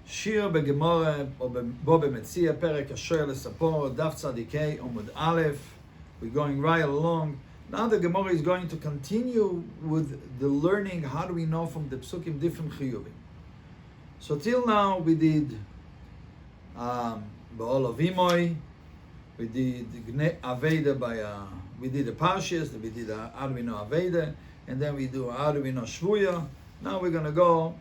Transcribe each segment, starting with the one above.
שיר בגמרא בו במציע פרק השואל לספור דף צדיקי עמוד א'. We're going right along. Now the Gemara is going to continue with the learning. How do we know from the psukim different chiyuvim? So till now we did ba'alav imoy, we did aveida by we did the parshas, we did how do we know aveida, and then we do how do we know shvuya. Now we're going to go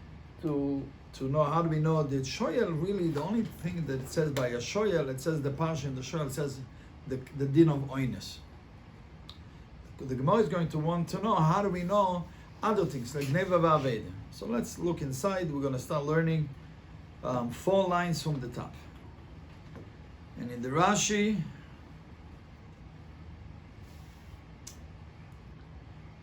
to know how do we know the shoyel. Really, the only thing that it says by a shoyel, it says the parsha and the shoyel says the din of oines. The Gemara is going to want to know how do we know other things like geniva ואבידה. So let's look inside. We're going to start learning 4 lines from the top. And in the Rashi,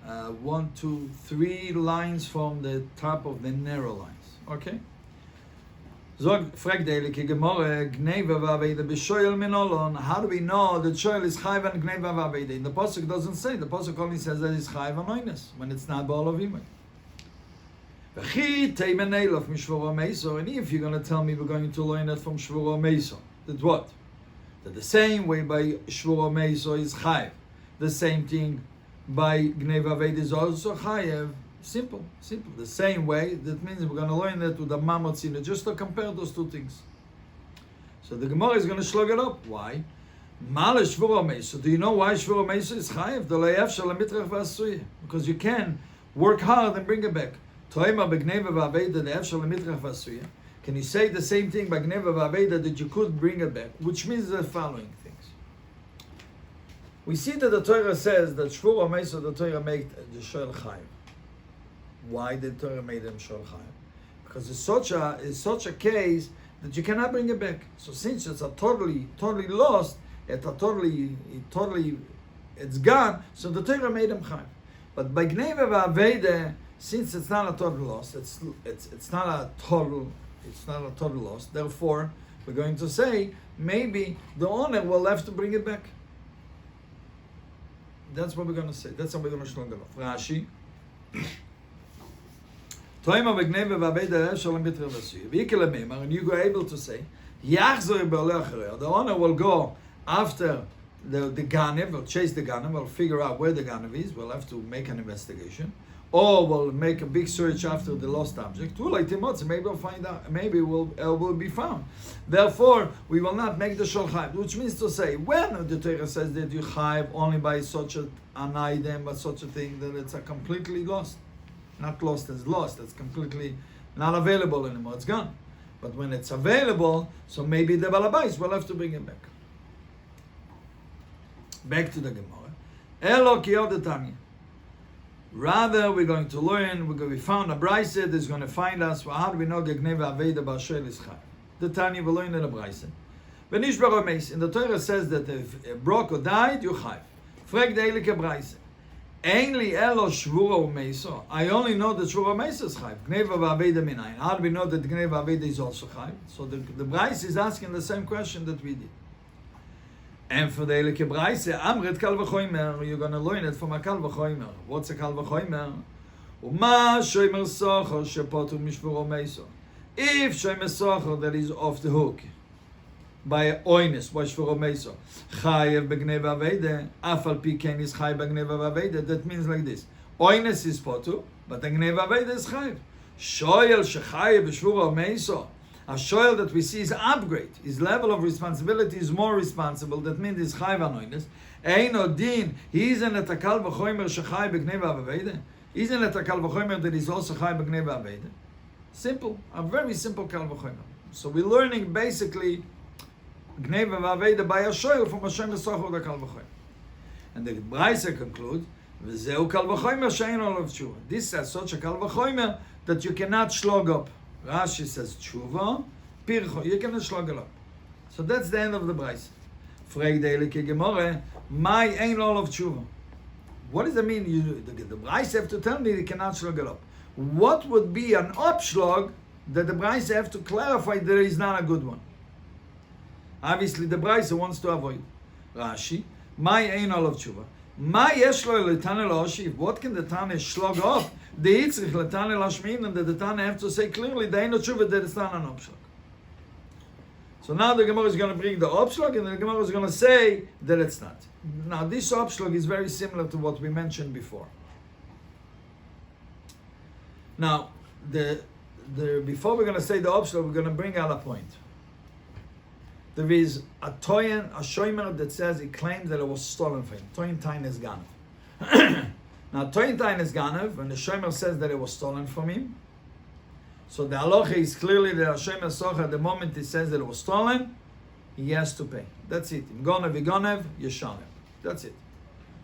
1, 2, 3 lines from the top of the narrow lines. Okay? Frag daily Gemara geniva ואבידה בשואל מנולון. How do we know that shoyel is chayv and geniva ואבידה? In the pasuk doesn't say. The pasuk only says that it's chayv and oines when it's not ba'alav imoy. And if you're going to tell me we're going to learn it from shvura meiso, that what? That the same way by shvura meiso is chayv, the same thing by geniva ואבידה is also chayv. Simple. The same way. That means we're going to learn that with the mamotzina, just to compare those two things. So the Gemara is going to slug it up. Why? Male shvura meiso. Do you know why shvura meiso is chayv? Because you can work hard and bring it back. Can you say the same thing by geniva ואבידה that you could bring it back? Which means the following things. We see that the Torah says that shvura meiso, the Torah made the shoyel chayv. Why did the Torah made them shoyel chayv? Because it's such a case that you cannot bring it back. So since it's a totally lost, it's gone. So the Torah made them chayv. But by geniva ואבידה, since it's not a total loss, it's not a total loss. Therefore, we're going to say maybe the owner will have to bring it back. That's what we're going to say. That's how we're going to shlung it off. Rashi. And you go able to say, the owner will go after the ganav, will chase the ganav, will figure out where the ganav is, we'll have to make an investigation, or we'll make a big search after the lost object. Maybe we'll find out, maybe it will be found. Therefore, we will not make the shol chayv, which means to say, when the Torah says that you chayv only by such an item, but such a thing, that it's a completely lost. Not lost as lost, it's completely not available anymore, it's gone. But when it's available, so maybe the balabais will have to bring it back. Back to the Gemara. Elo ki odetanya. Rather, we're going to learn, we found a brayse that is going to find us, how do we know the geniva aveida b'shoyel is chayv? The Tanya will learn in a brayse. V'nishbar meis, in the Torah says that if a broker died, you chayv. Frag deilike brayse. Ainli elo shvura umeiso. I only know that shvura umeiso is chayv. Geniva aveida minayin. How do we know that geniva aveida is also chayv? So the brayse is asking the same question that we did. And for the Elike Braise, Amrit Kal V'choimer, you're going to learn it from a Kal V'choimer. What's a Kal V'choimer? Uma Shomer Socher Shepotu Mishvuro Meiso. If Shomer Socher that is off the hook by oines, by Shvuro Meiso, Chayev B'gneva Aveide, Afal Piken is Chayev B'gneva Aveide. That means like this: oines is potu, but the Gneva Aveide is Chayev. Shoyel Shechayev B'shvuro Meiso. A shoyel that we see is upgrade. His level of responsibility is more responsible. That means he's chayv anoinus. Eino din. He isn't at a kal v'choimer shechayv b'gneva aveida. Isn't at a kal v'choimer that is also chayv b'gneva aveida. Simple. A very simple kal v'choimer. So we're learning basically gneva aveida by a shoyel from Hashem l'socher the kal v'choimer. And the Braise concludes, v'zeu kal v'choimer she'ein olav tshuva. This is such a kal v'choimer that you cannot slog up. Rashi says tshuva, pircho, you cannot slug it up. So that's the end of the brayse. Frag deilike gemore, my ein all of tshuva. What does that mean? The brayse have to tell me you cannot slug it up. What would be an upslug that the brayse have to clarify that is not a good one? Obviously the brayse wants to avoid. Rashi, my ein all of tshuva. מה יש לו לתנא להושיב? What can the Tana slug off? The Yitzrich לתנא להשמיע, and the Tana have to say clearly, the ain't no tshuva that it's not an upshlag. So now the Gemara is going to bring the Opshlog, and the Gemara is going to say that it's not. Now this Opshlog is very similar to what we mentioned before. Now, before we're going to say the Opshlog, we're going to bring out a point. There is a Toyen, a Shomer that says he claims that it was stolen from him. Toyen Tain is Ganav. Now, Toyen Tain is Ganav, when the Shomer says that it was stolen from him, so the halacha is clearly that Hashem Socha, the moment he says that it was stolen, he has to pay. That's it. Gonev v'gonev, yeshanev. That's it.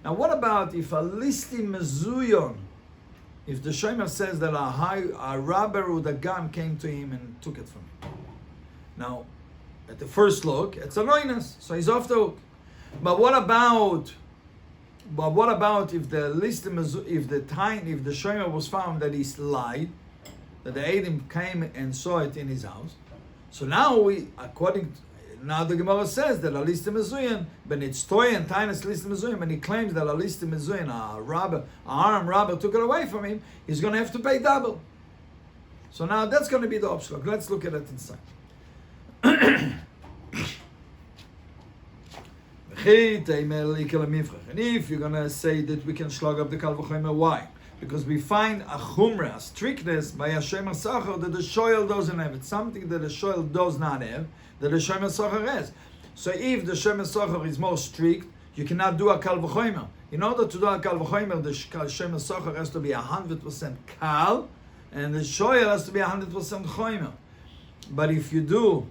Now what about if a listi mezuyon, if the Shomer says that a robber with a gun came to him and took it from him? Now, at the first look, it's a loinus, so he's off the hook. But what about if the listi if the Shomer was found that he's lied, that the Eidim came and saw it in his house. So now now the Gemara says that a lista mezuyin, but it's toy and tainas lista mezuyin, and he claims that a lista mezuyin, an armed robber took it away from him, he's going to have to pay double. So now that's going to be the Opshlog. Let's look at it inside. And if you're going to say that we can slug up the Kal V'chomer, why? Because we find a chumra, a strictness by Hashem HaSachar that the shoyel doesn't have. It's something that the shoyel does not have, that the Hashem HaSachar has. So if the Hashem HaSachar is more strict, you cannot do a Kal V'chomer. In order to do a Kal V'chomer, the Hashem HaSachar has to be 100% Kal, and the shoyel has to be 100% Chomer. But if you do,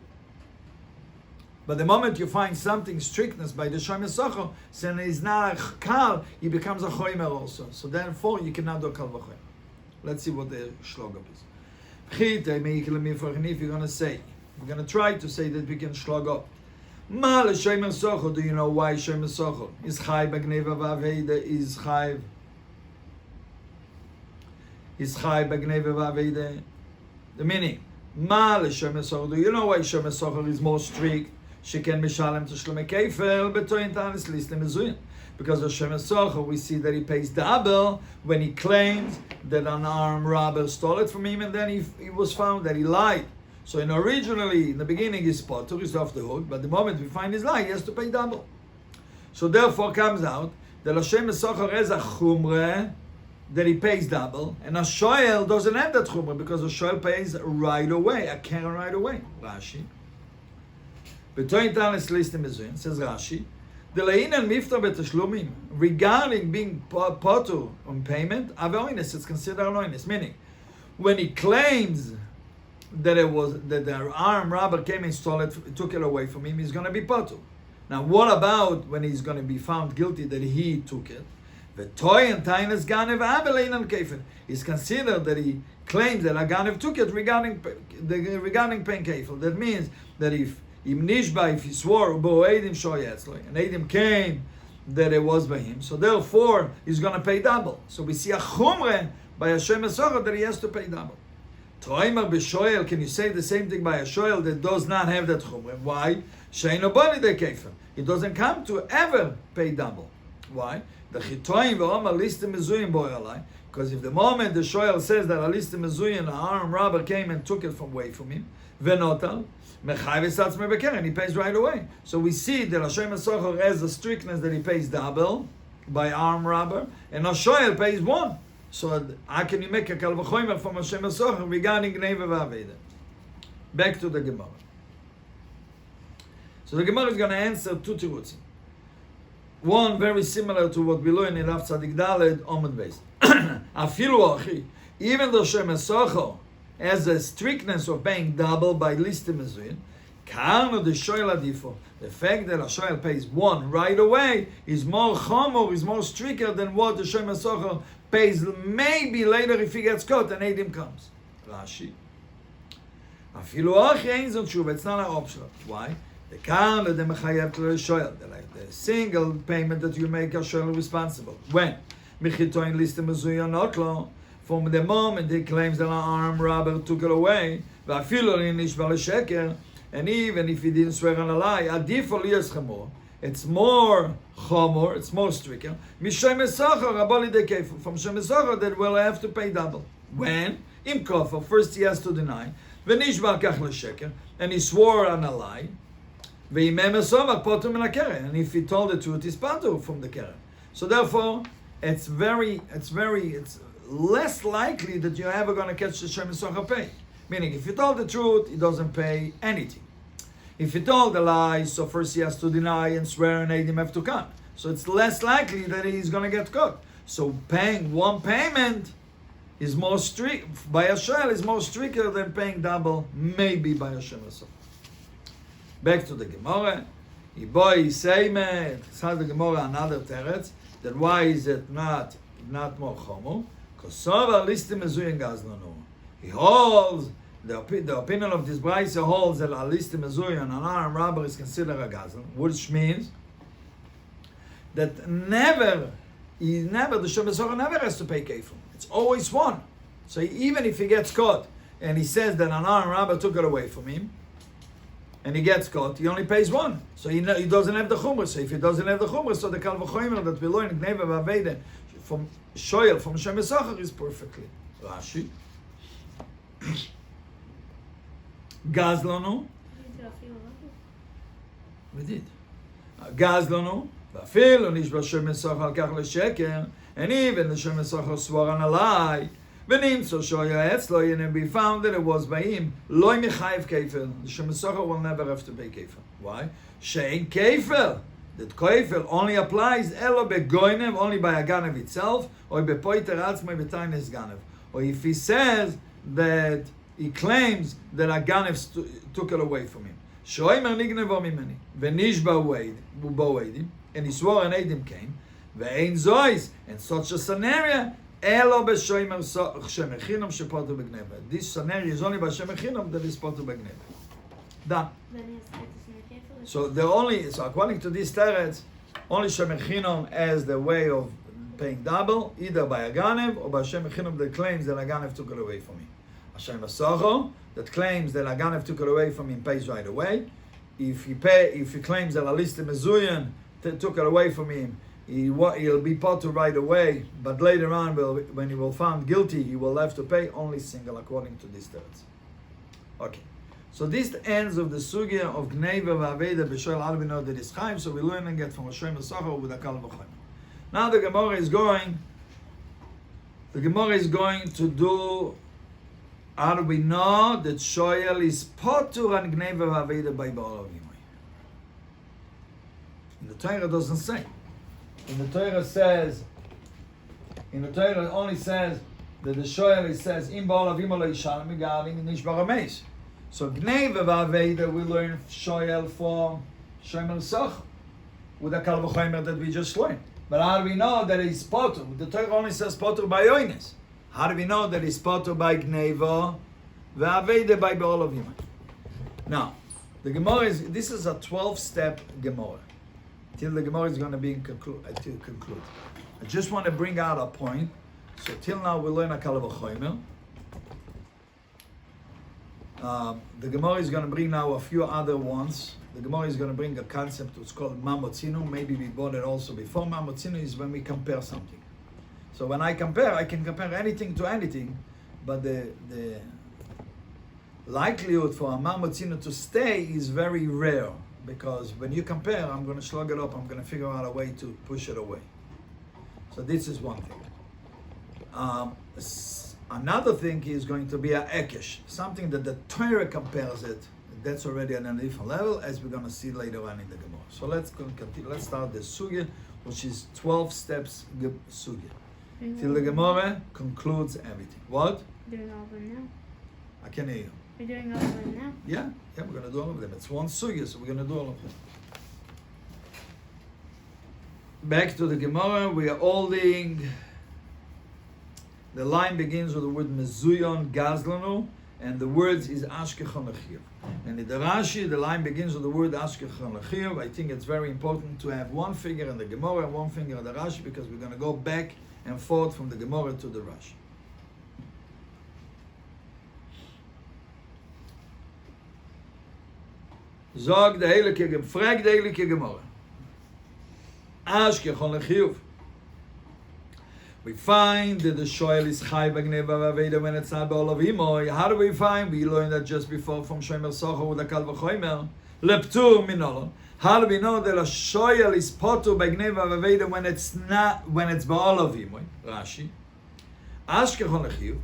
but the moment you find something strictness by the Hashem HaSachar, then it's not a Kal, he becomes a Chomer also. So therefore, you cannot do a Kal V'chomer. Let's see what the Shlogab is. If you're going to say, we're going to try to say that we can Shlog up. Ma l'Shem HaSachar, do you know why Shem HaSachar is Chayv, Geniva, Vaveida is Chayv? Is Chayv, Geniva, Vaveida? The meaning, Ma l'Shem HaSachar, do you know why Shem HaSachar is more strict? Sheken mishalem tashlumei kefil betoyin tanis lislim mezuyin. Because of Shem HaSachar, we see that he pays double when he claims that an armed robber stole it from him, and then he was found that he lied. So originally, in the beginning, he's Pטור, he's off the hook, but the moment we find his lie, he has to pay double. So therefore comes out that Hashem HaSachar has a chumrah that he pays double, and a shoyel doesn't have that chumrah because a shoyel pays right away, a keren right away. Rashi. Betoyin tanis listim mezuyin, says Rashi, the leinan miftar beteshlumim, regarding being Pטור on payment, aveoines, it's considered anoines. Meaning, when he claims that the armed robber came and stole it, took it away from him, he's going to be Pטור. Now, what about when he's going to be found guilty that he took it? The toy and tainas ganev aveleinan kefir. It's considered that he claims that a ganev took it regarding pain kefir. That means that if he swore, and Eidim came that it was by him, so therefore he's going to pay double. So we see a chumre by Hashem HaSachar that he has to pay double. Toimer b'shoel, can you say the same thing by a shoel that does not have that chumre? Why? Sheino bani de kefer. He doesn't come to ever pay double. Why? The chitoim v'omar listim mezuyim boyalai. Because if the moment the shoel says that a listim mezuyim, an armed robber came and took it away from him, v'notal, and he pays right away. So we see that Hashem HaSachar has a strictness that he pays double by armed robber, and Hashoel pays one. So how can you make a Kal V'chomer from Hashem HaSachar regarding Geniva Vaveida? Back to the Gemara. So the Gemara is going to answer two tirutzim. One very similar to what we learn in Rav Tzadik Daled Omid Beis. Afilu achi, even though Hashem HaSachar as a strictness of paying double by listim mezuyin, karno the shoyel adifo. The fact that a shoyel pays one right away is more chomer, is more stricter than what the Hashem HaSachar pays maybe later if he gets caught and Eidim comes. Rashi. Afilu achi ein zon tshuva. It's not an option. Why? The karno the xayv to the shoyel. The single payment that you make a shoyel responsible. When? Michitoin listim mezuyin not lo. From the moment he claims that an armed robber took it away, and even if he didn't swear on a lie, it's more chomor, it's more stricter. From Shem HaSachar that will have to pay double. When? Im kofar, first he has to deny ונשבע כך לשקר, and he swore on a lie, ואימם הסובע פטור מן הקרן, and if he told the truth, he's pטור from the קרן. So therefore, it's less likely that you're ever going to catch the Shem Socha pay. Meaning, if you told the truth, he doesn't pay anything. If he told a lie, so first he has to deny and swear and Eidim have to come. So it's less likely that he's going to get caught. So paying one payment is more strict, by a shell is more stricter than paying double, maybe by a Shem Socha. Back to the Gemara. Iboy Seime, it has the Gemara another teretz, that why is it not more chomo? Because Sova listim mezuyin gazlanu. He holds, the opinion of this Braisa holds that a listim mezuyin, an arm robber is considered a gazlan, which means that the Shem Socha never has to pay kefil. It's always one. So even if he gets caught and he says that an arm robber took it away from him, and he gets caught, he only pays one. So he doesn't have the chumrah. So if he doesn't have the chumrah, so the kal v'chomer that we learn in Geniva ואבידה from shoyel, from Shem Socha is perfectly. Rashi. Gazlanu. We did. Gazlanu. ואפילו נשבע Shem Socha על כך לשקר, and even the Shem Socha swore on a lie. ונמצא שהיה אצלו, and we found that it was by him, לא מחייב כפל. The Shem Socha will never have to pay כפל. Why? שאין כפל. That כפל only applies אלו בגוינב, only by a ganav itself, or בפויטר עצמי בתיינס גנב. Or if he says that he claims that a ganav took it away from him. שאומר נגנבו ממני, ונשבע בו עדים, and he swore an עדים came, ואין זויס, in such a scenario, אלו בשומר שמר חינם שפטור בגניבה. This scenario is only by שמר חינם that is פטור בגניבה. Done. So according to these teretz, only שמר חינם as the way of paying double, either by a ganev or by שמר חינם that claims that a ganev took it away from him. A Shem Socha that claims that a ganev took it away from him pays right away. If he claims that a listim mezuyin took it away from him, he'll be pטור right away, but later on, when he will found guilty, he will have to pay only single, according to these teretz. Okay, so this ends of the Sugיא of Geniva ואבידה בשואל how do we know that it's חייב? So we're learning it from a Shem Socha with a kal v'chomer. Now the Gemara is going to do, how do we know that shoyel is pטור and Geniva ואבידה by ba'alav? The Torah doesn't say. In the Torah only says that the shoyel, it says, Im ba'alav imo lo yishalem regarding nishbar hameis. So Geniva ואבידה we learn shoyel from Shem Socha with the kal v'chomer that we just learned. But how do we know that it's pטור? The Torah only says pטור by oines. How do we know that it's pטור by Geniva ואבידה by ba'alav imo? Now, the Gemara this is a 12-step Gemara. Till the Gemara is going to be conclude. I just want to bring out a point. So till now we learn a kal v'chomer. The Gemara is going to bring now a few other ones. The Gemara is going to bring a concept which is called mamotzinu. Maybe we bought it also before. Mamotzinu is when we compare something. So when I can compare anything to anything, but the likelihood for a mamotzinu to stay is very rare. Because when you compare, I'm going to slug it up, I'm going to figure out a way to push it away. So this is one thing. Another thing is going to be a ekesh, something that the Torah compares it. That's already on a different level, as we're going to see later on in the Gemara. So let's continue. Let's start the Sugיא, which is 12 steps Sugיא. Till the Gemara concludes everything. What? Doing all of them now. I can hear you. We're doing all of them now. Yeah, we're going to do all of them. It's one Sugיא, so we're going to do all of them. Back to the Gemara, we are holding. The line begins with the word mezuyon gazlanu, and the words is ashkechon l'chiyuv. And in the Rashi, the line begins with the word ashkechon l'chiyuv. I think it's very important to have one finger in the Gemara and one finger in the Rashi, because we're going to go back and forth from the Gemara to the Rashi. Frag de heilige Gemara. Ashkechon l'chiyuv. We find that the shoel is chayv gniva ואבידה when it's not ba'alav imoy. How do we find? We learned that just before from shomer socha with the kal v'chomer leptur minolon. How do we know that a shoel is potur by gniva ואבידה when it's ba'alav imoy? Rashi. Ashkechon lechiyuv.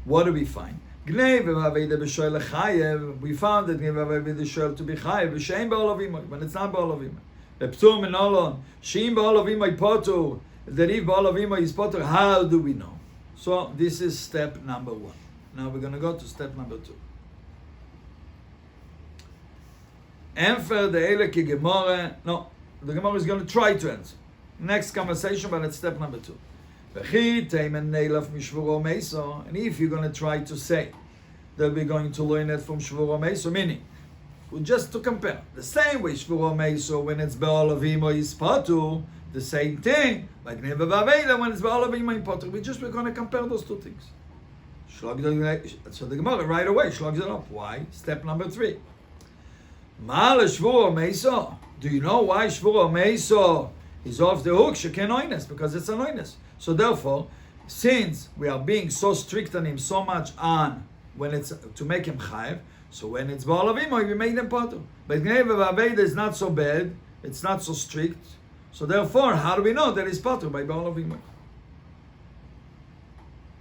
What do we find? Gniva ואבידה בשואל חייב. We found that gniva ואבידה shoel to be chayv v'shein ba'alav imoy when it's not ba'alav imoy. Leptur minolon. Shein ba'alav imoy potur. The if ba'alav imoy is potur. How do we know? So this is step number 1. Now we're going to go to step number 2. Answer the Eile ki Gemara. No, the Gemara is going to try to answer. Next conversation, but it's step number 2. And if you're going to try to say that we're going to learn it from Shvuro Meiso, meaning, just to compare, the same way Shvuro Meiso when it's ba'alav imoy is potur, the same thing, like Gniva ואבידה when it's ba'alav imoy is potur. We're going to compare those two things. So the Gemara right away slugs it up. Why? Step number 3. Ma Shvuro Meiso. Do you know why Shvuro Meiso is off the hook? Sheken oines, because it's an oines. So therefore, since we are being so strict on him so much on when it's to make him chayv, so when it's ba'alav imoy, we make them potur. But Gniva ואבידה is not so bad, it's not so strict. So therefore, how do we know that it's potur by ba'alav imoy?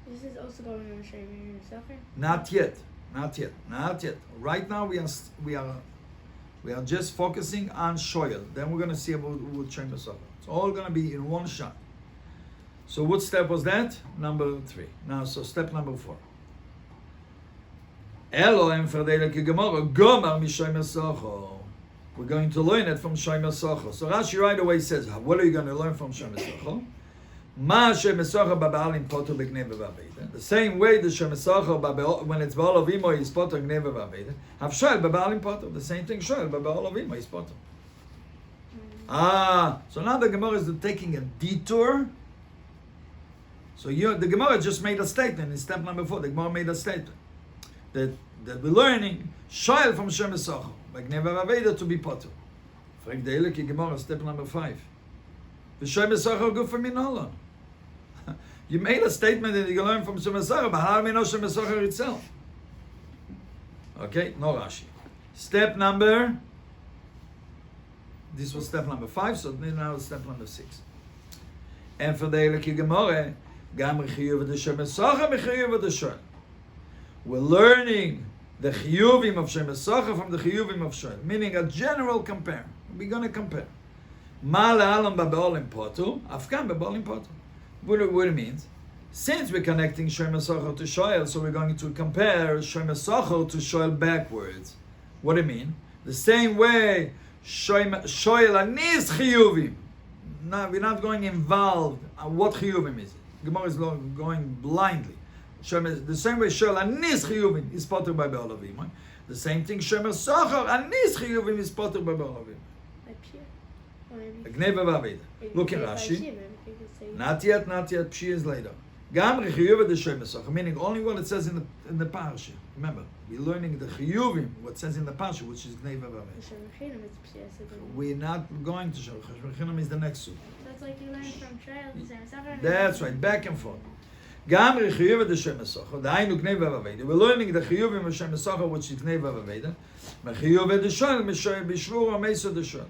This is also going on Shemir Soccer? Not yet. Right now we are just focusing on shoel. Then we're going to see about Shemir Soccer. It's all going to be in one shot. So what step was that? Number 3. Now, so step number 4. We're going to learn it from Shomer Socha. So Rashi right away says, what are you going to learn from Shomer Socha? The same way the Shomer Socha when it's ba'alav imoy is potur gniva ואבידה. Have shoel beba'alim potur. The same thing shoel beba'alav imoy is potur. So now the Gemara is taking a detour. So the Gemara just made a statement in step number 4. The Gemara made a statement that we're learning shoel from Shomer Socha by gniva ואבידה to be potur. Frag the Eile ki Gemara, step number 5. The Shomer Socha go for minolon. You made a statement that you can learn from Shomer Socha, but how do we know Shomer Socha itself? Okay, no Rashi. Step number. This was step number 5, so now it's step number 6. And for the Eile ki Gemara, gam chiyuv the Shomer Socha mechiyuv the shoel. We're learning the chiyuvim of Shomer Socha from the chiyuvim of shoel, meaning a general compare. We're going to compare. Ma le'alam ba'olim potur, afkan ba'olim potur. What it means? Since we're connecting Shomer Socha to shoel, so we're going to compare Shomer Socha to shoel backwards. What do you mean? The same way shoel anis chiyuvim. No, we're not going involved. What chiyuvim is it? Gemara is going blindly. The same way shoel anis chiyuvim is potur by ba'alav imoy. The same thing Shomer Socha anis chiyuvim is potur by ba'alav imoy. Gniva ואבידה. Look at Rashi. Not yet. Pshi is later. Gam chiyuv the Shomer Socha, meaning only what it says in the parsha. Remember, we're learning the chiyuvim, what says in the parsha, which is Gniva ואבידה. We're not going to show. Shomer Chinam is the next suit. That's like you learn from Shoel, Shomer Socha. That's right, back and forth. Gam chiyuv the Shomer Socha. Dainu Gniva ואבידה. We're learning the chiyuvim of Shomer Socha, which is Gniva ואבידה. Chiyuv the shoel, b'shvuro meiso the shoel.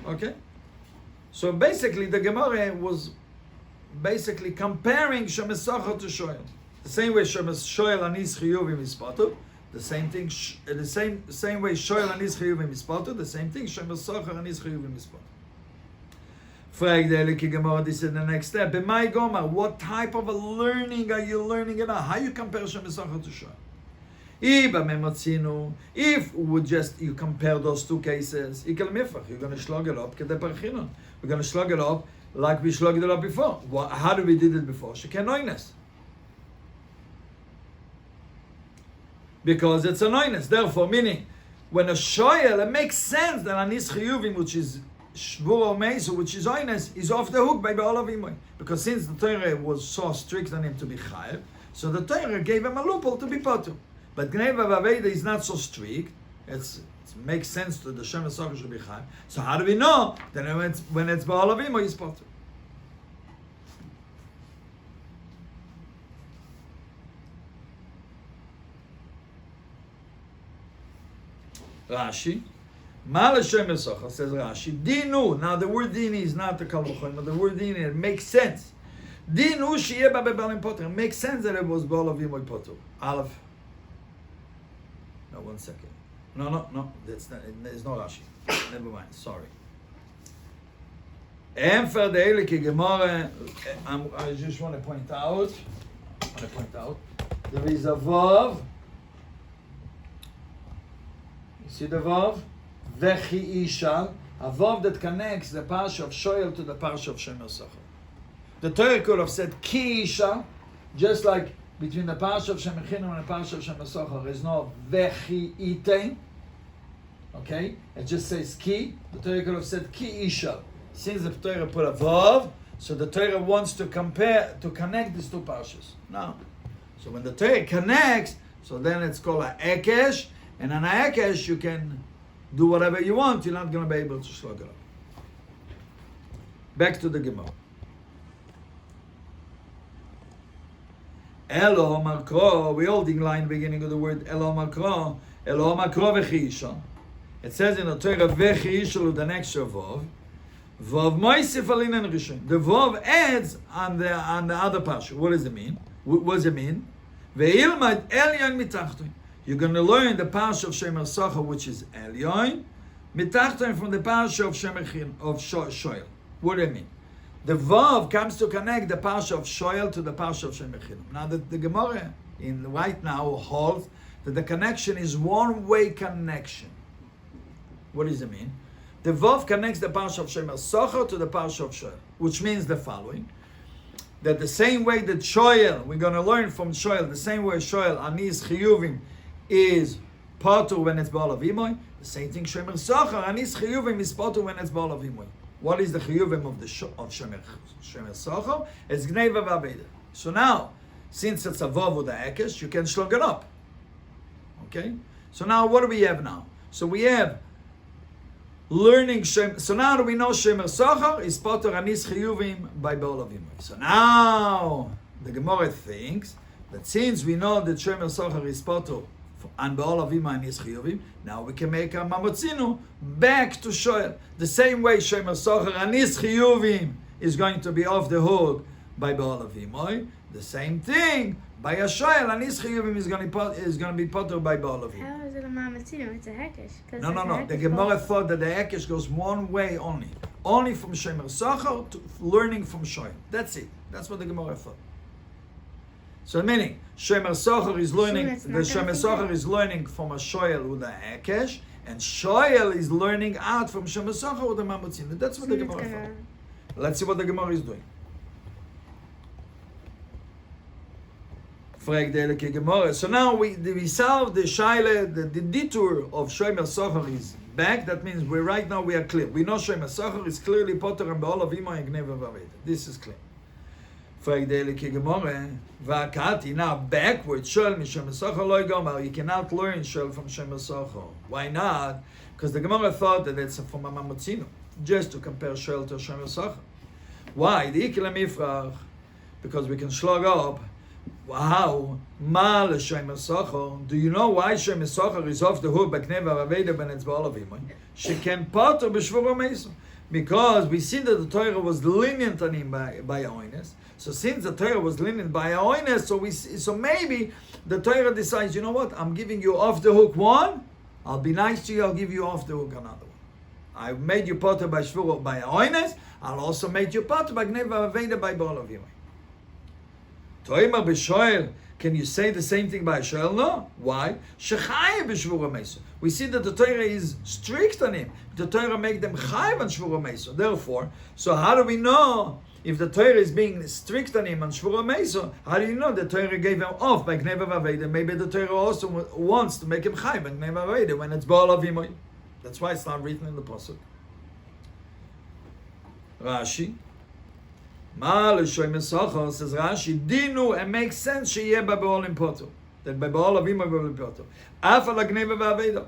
Okay? So basically the Gemara was basically comparing Shomer Socha to shoel. The same way shoel anis chiyuvim is potur, the same thing, the same way shoel anis chiyuvim is potur, the same thing Shomer Socha anis chiyuvim is potur. Frag the Eile ki Gemara, this is the next step. B'mai gomar, what type of a learning are you learning it on? How you compare Shomer Socha to shoel? If you compare those two cases, you're going to slug it up. We're going to slug it up like we slugged it up before. How did we did it before? Because it's an oinus. Therefore, meaning when a shoel, it makes sense that anis chiyuvim, which is shvuro meiso, which is oinus, is off the hook by ba'alav imoy. Because since the Torah was so strict on him to be chayv, so the Torah gave him a loophole to be potur. But Gniva ואבידה is not so strict. It makes sense to the Shomer Socha should be chayv. So how do we know that when it's ba'alav imoy is potur? Rashi. Ma l'shemer socher, says Rashi. Dinu. Now the word dini is not the kal v'chomer, but the word dini, it makes sense. Dinu sheyeh b'ba'alim potter. It makes sense that it was ba'alav imoy potter. Aleph. No, 1 second. No. That's not. There's no Rashi. Never mind. Sorry. I just want to point out. There is a vav. You see the vav? Vechi isha. A vav that connects the parsha of Shoel to the parsha of Shemer Socher. The Torah could have said ki isha, just like between the parsha of Shemer Chinam and the parsha of Shemer Socher, there is no vechi itein. Okay? It just says ki. The Torah could have said ki isha. Since the Torah put a vav, so the Torah wants to connect these two parshas. No. So when the Torah connects, so then it's called a ekesh, and an ekesh you can do whatever you want. You're not going to be able to slug it up. Back to the Gemara. Elo makro. We holding line beginning of the word elo makro. Elo makro v'chiisha. It says in the Torah v'chiisha with an extra vav. Vav moisif alinan rishon. The vav adds on the other parsha. What does it mean? What does it mean? Ve'ilmad elyon mitachtoin. You're going to learn the parsha of Shemer Socher, which is elyon, mitachtoin from the parsha of Shemer of Shoel. What do I mean? The vav comes to connect the parsha of Shoel to the parsha of Shemer Chinam. Now the Gemara in right now holds that the connection is one-way connection. What does it mean? The vav connects the parsha of Shemer Socher to the parsha of Shoel, which means the following: that the same way that Shoel, we're going to learn from Shoel, the same way Shoel anis chiyuvim is pטור when it's ba'alav imoy, the same thing Shemer Socher anis chiyuvim is pטור when it's ba'alav imoy. What is the chiyuvim of Shemer Socher? It's geniva ואבידה. So now, since it's a vav with the ekesh, you can slug it up. Okay. So now, what do we have now? So we have learning Shem. So now do we know Shemer Socher is pטור anis chiyuvim by ba'alav imoy. So now the Gemara thinks that since we know that Shemer Socher is pטור and ba'alav imoy anis chiyuvim, now we can make a mamotzinu back to Shoel. The same way Shemer Socher anis chiyuvim is going to be off the hook by ba'alav imoy. The same thing by a Shoel anis chiyuvim is going to be pטור by ba'alav imoy. How is it a mamatino? It's a hekesh. No. The Gemara thought that the hekesh goes one way only. Only from Shemer Socher to learning from Shoel. That's it. That's what the Gemara thought. So meaning, Shemer Socher is learning, the Shemer Socher is learning from a Shoel with a hekesh, and Shoel is learning out from Shemer Socher with a mamotzin. That's what the Gemara thought. Let's see what the Gemara is doing. So now we solve the shaila, the detour of Shemer Socher is back. That means right now we are clear. We know Shemer Socher is clearly pטור and ba'alav imoy and geniva ואבידה. This is clear. Now backwards, Shoel Shemer Socher lo yigomar. You cannot learn Shoel from Shemer Socher. Why not? Because the Gemara thought that it's from a mamotzino, just to compare Shoel to Shemer Socher. Why? The ikle mifrach, because we can slug up. Wow, ma l'Shemer Socher. Do you know why Shemer Socher is off the hook by geniva ואבידה when it's ba'alav imoy? She can pטור b'shvur meso. Because we see that the Torah was lenient on him by oines. So since the Torah was lenient by oines, so maybe the Torah decides, you know what? I'm giving you off the hook one. I'll be nice to you. I'll give you off the hook another one. I made you pטור by shvur by oines. I'll also make you pטור by geniva ואבידה by ba'alav imoy. Toimer b'shoel. Can you say the same thing by Shoel? No. Why? Shechayv b'shvur meso. We see that the Torah is strict on him. The Torah make them chayv on shvur meso. Therefore, so how do we know if the Torah is being strict on him on shvur meso? How do you know the Torah gave him off by geniva ואבידה? Maybe the Torah also wants to make him chayv by geniva ואבידה when it's ba'alav imoy. That's why it's not written in the pasuk. Rashi. Ma l'Shemer Socher, says Rashi, dinu, it makes sense sheyeh ba'alim pטור, that by ba'alav imoy ba'alim pטור. Af al geniva ואבידה,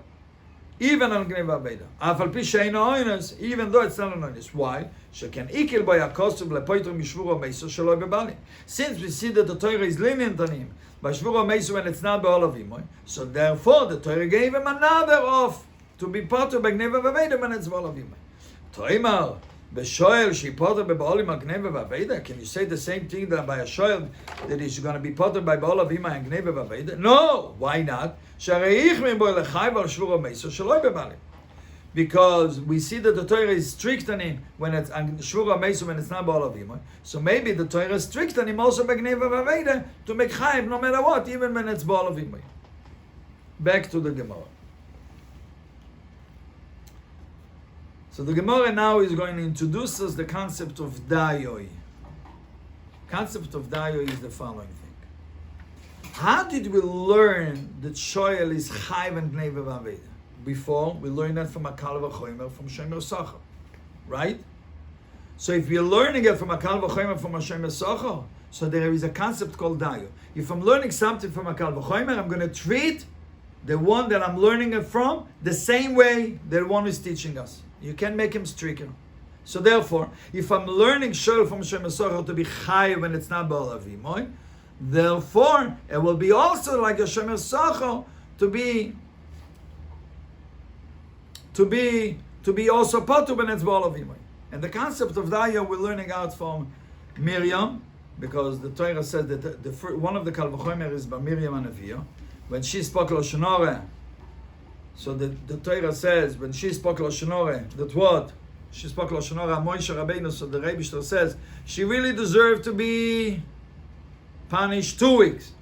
even on geniva ואבידה. Af al pi she'eino oines, even though it's not an oines. Why? Sheken ikil by akostiv lepטור mishvur meso shelo bebali. Since we see that the Torah is lenient on him by shvur meso when it's not ba'alav imoy, so therefore the Torah gave him another off to be potter by gniva ואבידה when it's ba'alav imay. Toimar, בשואל שהיא פוטר בבעלים על גניבה ואבידה? Can you say the same thing that by a שואל that he's going to be potter by בעליו imay and גניבה ואבידה? No! Why not? שהרי איכמר בו לחייב על שבוע המסר שלא בבעלים. Because we see that the Torah is strict on him when it's on Shvura Mesu when it's not Ba'alav Imay. So maybe the Torah is strict on him also by Gniva V'Aveda to make Chayv no matter what, even when it's Ba'alav Imay. Back to the Gemara. So the Gemara now is going to introduce us the concept of Dayoi. Concept of Dayoi is the following thing. How did we learn that Shoyel is Chayv and Gniva V'Aveda? Before, we learned that from a Kal V'Chomer, from Shomer Socher. Right? So if we're learning it from a Kal V'Chomer, from a Shomer Socher, so there is a concept called Dayo. If I'm learning something from a Kal V'Chomer, I'm going to treat the one that I'm learning it from the same way that one is teaching us. You can't make him stricter. So therefore, if I'm learning Shoel from Shomer Socher to be Chayv when it's not Ba'alav Imay, therefore, it will be also like a Shomer Socher to be also Patu when it's Ba'alav Imay. And the concept of Daya we're learning out from Miriam, because the Torah says that one of the Kal V'Chomer is by Miriam and Aviyah. When she spoke Lashon Hora, so the Torah says, when she spoke Lashon Hora, that what? She spoke Lashon Hora, Moshe Rabbeinu, so the Rebbe says, she really deserved to be punished 2 weeks.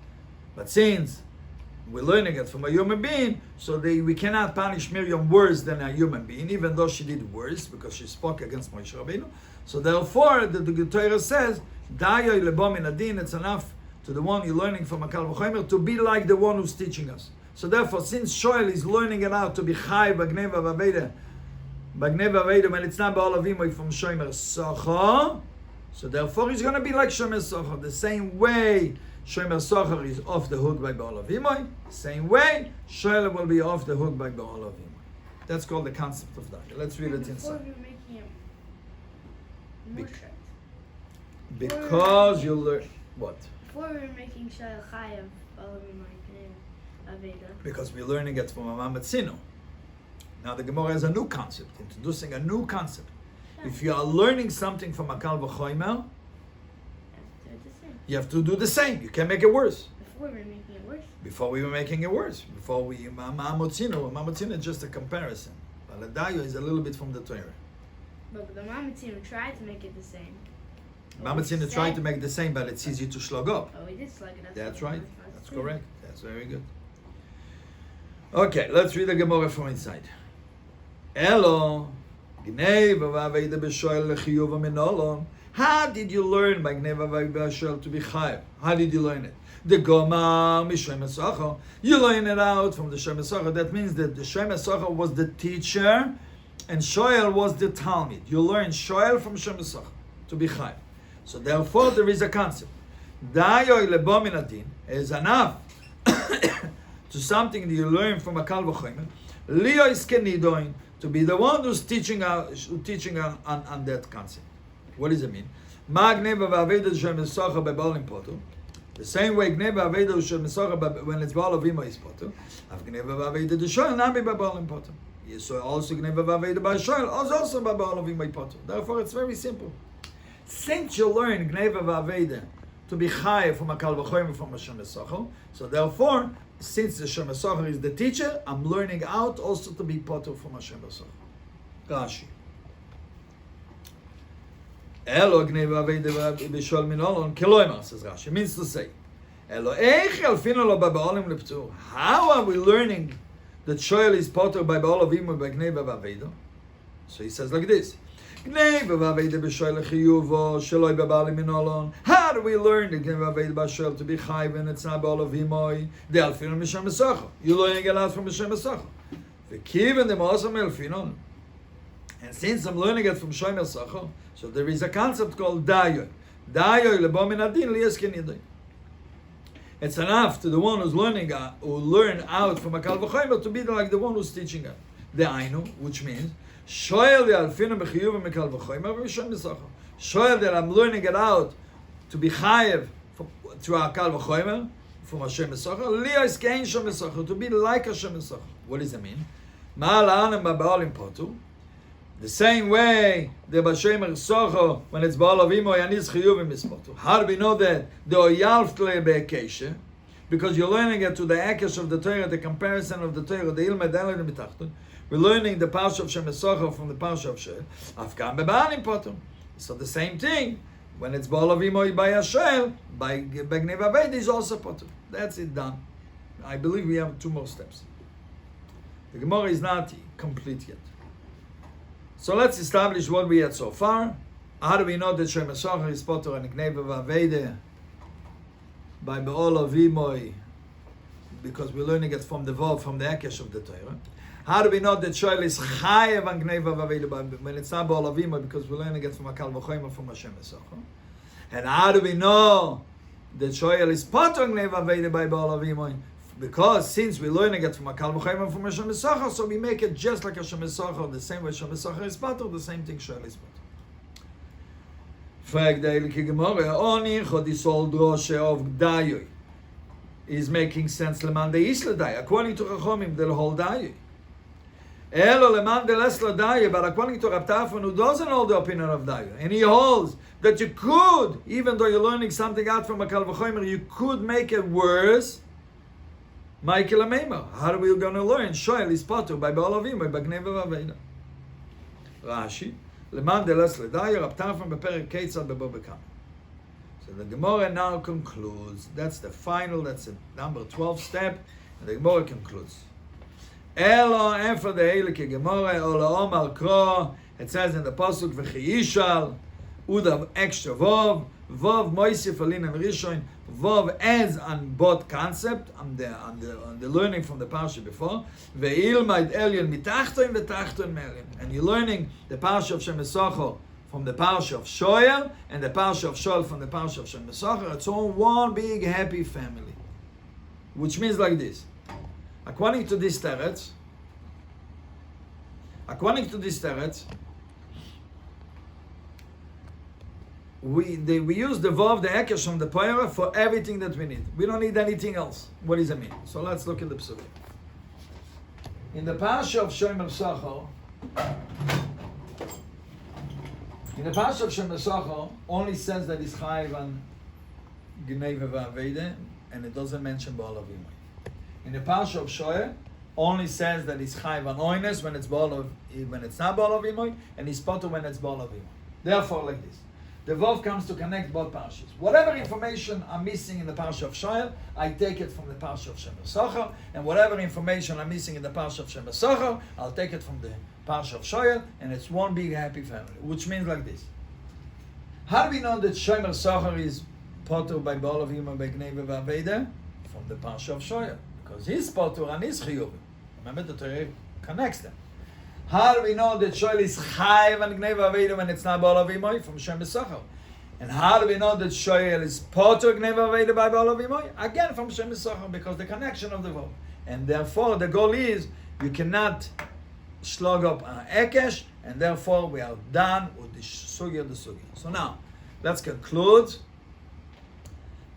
But since we're learning it from a human being, so we cannot punish Miriam worse than a human being, even though she did worse, because she spoke against Moshe Rabbeinu. So therefore, the Torah says, Dayo lebo min adin, it's enough to the one you're learning from a Kal V'Chomer to be like the one who's teaching us. So therefore, since Shoel is learning it out to be Chayv, Gniva V'Aveda, when it's not Ba'alav Imay from Shomer Socher, so therefore he's going to be like Shomer Socher, the same way Shomer Socher is off the hook by Ba'alav Imay, same way Shoel will be off the hook by Ba'alav Imay. That's called the concept of that. Let's read it inside. Before we're making him more strict. Because you learn what? Before we were making Shayel Chayav, Aveda. Because we're learning it from Amam Tzino. Now the Gemara has a new concept, introducing a new concept. If you are learning something from a Kal V'Chomer, you have to do the same. You can't make it worse. Before we were making it worse. Before we were making it worse. Before we Mamatzino is just a comparison. But Dayo is a little bit from the Torah. But the Mamatzino tried to make it the same. Mamatzino tried to make it the same, but it's easy to slug up. Oh, we did slug it up. That's right. That's correct. That's very good. Okay, let's read the Gemara from inside. Elo, Gniva V'Aveda B'Shooel L'Chiyuv Aminolon. How did you learn by Gniva V'Aveda to be Chayv? How did you learn it? The Gomar Mishem Esacha. You learn it out from the Shem Esacha. That means that the Shem Esacha was the teacher and Shoel was the Talmid. You learn Shoel from Shem Esacha to be Chayv. So therefore there is a concept. Dayo lebo min adin is enough to something that you learn from a Kal V'Chomer. Leo is kenidoin to be the one who's teaching on that concept. What does it mean? Ma Gniva V'Aveda Shem Esacha beba'alim Pטור. The same way Gniva V'Aveda Shem Esacha when it's Ba'alav Imay is Pטור. Av Gniva V'Aveda Shoel nami beba'alim Pטור. So also Gniva V'Aveda Shoel also beba'alim Imay Pטור. Therefore it's very simple. Since you learn Gniva V'Aveda to be Chayv from a Kal V'Chomer from a Shem Esacha, so therefore, since the Shem Esacha is the teacher, I'm learning out also to be Pטור from a Shem Esacha. Rashi. Elo Gniva V'Aveda B'Shooel Minolon Keloimar, says Rashi. Means to say, Elo Eich Yalfinu Lo B'Ba'alim L'Pטור. How are we learning that Shoel is Pטור by Ba'alav Imay by Gniva V'Aveda? So he says like this. Gniva V'Aveda B'Shooel L'Chiyuv Sheloi B'Ba'alim Minolon. How do we learn the Gniva V'Aveda B'Shooel to be Chayv and it's not Ba'alav Imay? The Alfinu Mishem Esacha. You're learning it out from Mishem Esacha. V'kiven dem Osam Elfinon. And since I'm learning it from Shem Esacha, so there is a concept called Dayo. Dayo lebo min adin liyas kenidoin. It's enough to the one who's learning, who learn out from a Kal V'Chomer to be like the one who's teaching it. The Ainu, which means Shoel Yalfinu B'Chiyuv Mikal V'Chomer V'Shem Esacha. Shoel that I'm learning it out to be Chayev through a Kal V'Chomer from a Shem Esacha. Liyas kein Shem Esacha, to be like a Shem Esacha. What does it mean? The same way the בשומר socho, when it's בבעליו yanis chiyuvim is potur. How do we know that? The oyalftle be'ekeshe, because you're learning it to the akesh of the Torah, the comparison of the Torah, the ilmed eled mitachton. We're learning the parsha of Shem Socho from the parsha of Shel. Afkan beba'alim potur. So the same thing, when it's beba'aliv by Shel, by gniva aveida is also potur. That's it done. I believe we have 2 more steps. The Gemara is not complete yet. So let's establish what we had so far. How do we know that Shem Socho is potur and gniva aveida by beba'aliv? Because we're learning it from the vav, from the akesh of the Torah. How do we know that Shoel is Chayev and Geniva Vaveida when it's not Ba'alavim, because we're learning it from a Kal V'chomer from Hashem Esocho? And how do we know that Shoel is Patour Geniva Vaveida by Ba'alavim? Because since we're learning it from a Kal V'chomer from Hashem Esocho, so we make it just like Hashem Esocho, the same way Hashem Esocho is Patour, the same thing Shoel is Patour. Frag the Eilike Gemara, Oni Chodisol Droshe of Gdayoy is making sense Leman de Isla according to Chachomim, the whole Dayoy. Elo leman de lesla daye, but according to Rab Tafon, who doesn't hold the opinion of daye, and he holds that you could, even though you're learning something out from a Kal V'chomer, you could make it worse. Michael Amema, how are we going to learn? Shoel is potur by beba'alavim, by gniva aveida. Rashi, leman de lesla daye, Rab Tafon beperek Ketzad bebo bekam. So the Gemara now concludes. That's the final. That's the number 12 step, and the Gemara concludes. Elo efer the Eilike Gemara Ola Omar Kro. It says in the pasuk v'chiyishal udav extra vov moisif alin and rishon vov adds on both concept on the learning from the parsha before ve'ilmaid elyon mitachton v'tachton melyon, and you're learning the parsha of Shem Socho from the parsha of Shoel and the parsha of Shoel from the parsha of Shem Socho. It's all one big happy family, which means like this. According to this teretz, we use the vav, the ekesh from the Torah for everything that we need. We don't need anything else. What does it mean? So let's look at the psukim. In the parsha of Shem Socho, only says that it's chayv and gniva v'aveida, and it doesn't mention ba'alavim. In the parsha of Shoel, only says that it's chayv and oines when it's not ba'alavim, and it's potur when it's ba'alavim. Therefore, like this, the vav comes to connect both parshas. Whatever information I'm missing in the parsha of Shoel, I take it from the parsha of Shem Socho, and whatever information I'm missing in the parsha of Shem Socho, I'll take it from the parsha of Shoel, and it's one big happy family. Which means like this: how do we know that Shem Socho is potur by ba'alavim and by gniva v'aveida? From the parsha of Shoel. Because his potur and his chiyuvim. Remember, the Torah connects them. How do we know that Shoel is chayv and gniva aveida when it's not ba'alavim from Shem Socho? And how do we know that Shoel is potur gniva aveida by ba'alavim? Again from Shem Socho, because the connection of the vav. And therefore the goal is you cannot slug up an ekesh, and therefore we are done with the sugיא. So now let's conclude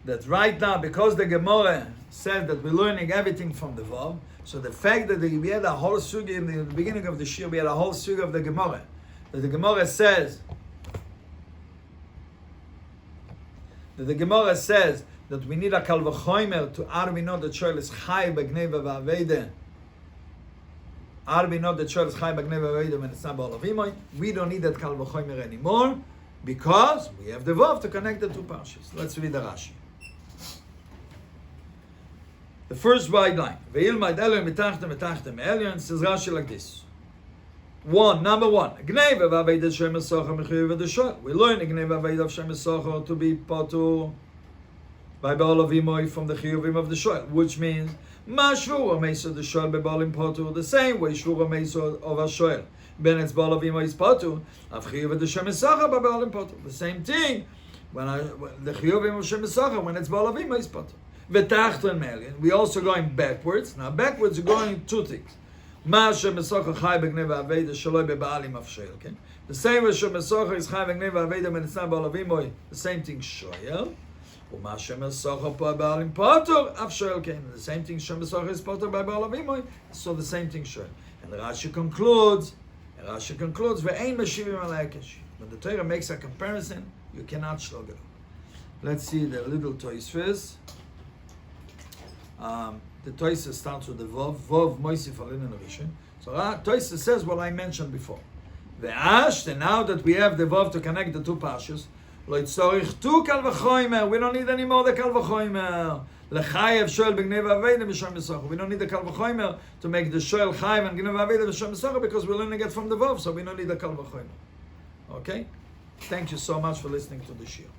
that right now, because the Gemara said that we're learning everything from the vav, so the fact that we had a whole sugיא in the beginning of the shiur, we had a whole sugיא of the Gemara, that the Gemara says that we need a Kal V'chomer to how do we know that Shoel is chayv b'gniva v'aveida? How do we know that Shoel is chayv b'gniva v'aveida when it's not ba'alavim? We don't need that Kal V'chomer anymore because we have the vav to connect the two parshas. Let's read the Rashi. The first white line, ve'ilmaid elyon mitachtem elyon, says Rashi like this. Number one, gniva v'aveida Shem Socho mechuyev v'deshol. We learn gniva v'aveida of Shem Socho to be potur by ba'alavim from the chiyuvim of the shol, which means ma shvur ha'meisod the shol beba'alim potur, the same way shvur ha'meisod of a shol ben it's ba'alavim is potur av chiyuv the Shem Socho beba'alim potur. The same thing when the chiyuvim of Shem Socho when it's ba'alavim is potur. V'tachton melyon. We also going backwards. Now backwards, we're going two things. Ma Shem Socho chayv b'gniva aveida shaloi beba'alim av shoel. Okay. The same way Shem Socho is chayv b'gniva aveida when it's not ba'alavim. The same thing shoel. Uma Shem Socho ba'alim potur av shoel. Okay. The same thing Shem Socho is potur by ba'alavim. So the same thing shoel. And Rashi concludes, ve'ein meshivim al ha'ekesh. When the Torah makes a comparison, you cannot shlog it up. Let's see the little Tosfos. The Tosfos starts with the Vov Moisif Alin Rishon. So Tosfos says what I mentioned before. Ve'ash, now that we have the Vov to connect the two parshas, lo yitzorich tu kal v'choimer. We don't need any more the kal v'choimer. L'chayev Shoel b'gniva aveida b'shom. We don't need the kal v'choimer to make the Shoel Chayev and gniva aveida b'shom because we're learning it from the Vov, so we don't need the kal v'choimer. Okay? Thank you so much for listening to the shiur.